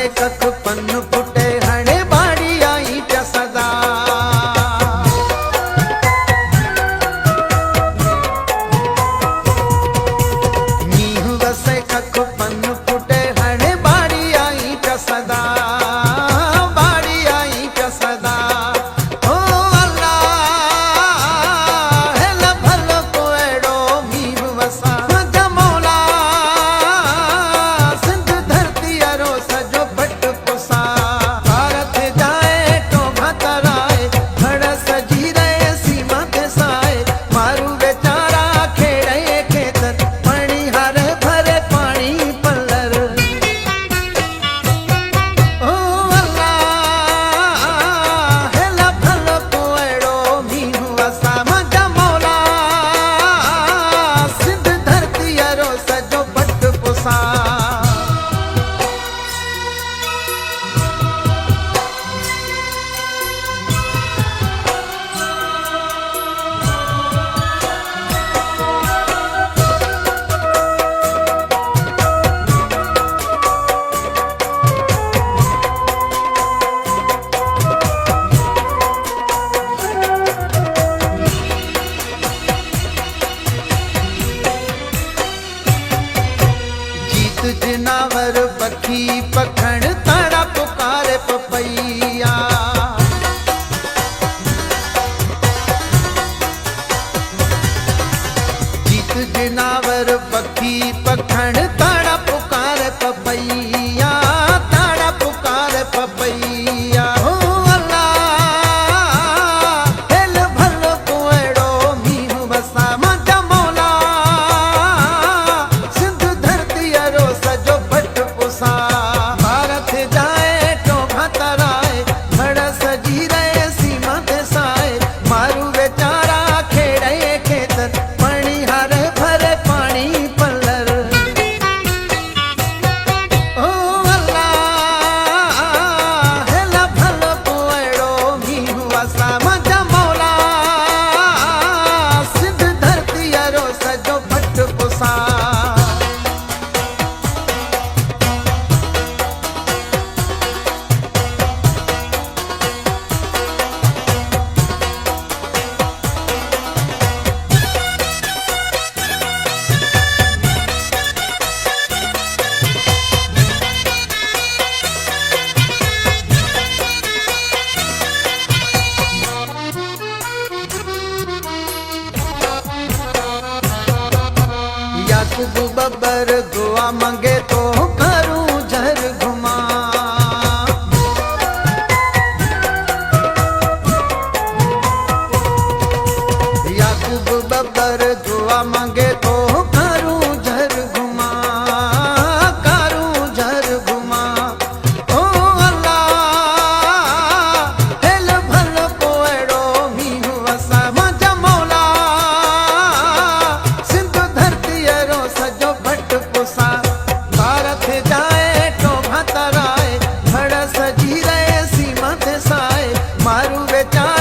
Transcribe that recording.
वसे कख पन फुटे हणे बाड़ी आई प्या सदा मीह वसे कख पन फुटे हणे बाड़ी आई प्या सदा बाड़ी आई प्या सदा ओ अल्लाह हेल भलो को एड़ो मीह वसा जमोला सिंध धरती अरो सजो भट पुसा भारत जाए तो भतराए भड़ सजी रहे सीमा के साए मारू बेचारा खेड़े खेतर पानी हरे भरे पानी पल्लर ओ अल्लाह हेला भलो को एड़ो मीह वसा जमोला सिंध धरती अरो सजो भट पुसा जीत जनावर पखी पखण तारा पुकारे पपैया जीत जनावर पखी पखण तारा पुकारे पपैया तारा पुकारे पपैया ओ अल्लाह हेल भलो को एड़ो मीह वसा जमोला सिंध धरती अरो सजो भट पुसा भारत जाए तो भतराए भड़ सजी रहे सीमा ते साए मारू बेचारा खेड़े खेतर पानी हरे भरे पानी पल्लर ओ अल्लाह हेला भलो को एड़ो मीह वसा जमोला सिंध धरती अरो सजो भट पुसा याकूब बब्बर दुआ मांगे तो करूं झर घुमा याकूब बब्बर दुआ मांगे तो करूं झर घुमा करूं झर घुमा ओ अल्लाह हेल भलो को एड़ो मीह वसा जमोला सिंध धरती अरो सजो भट पुसा भारत जाए तो भतराए भड़ सजी रहे सीमा ते साए मारू बेचारा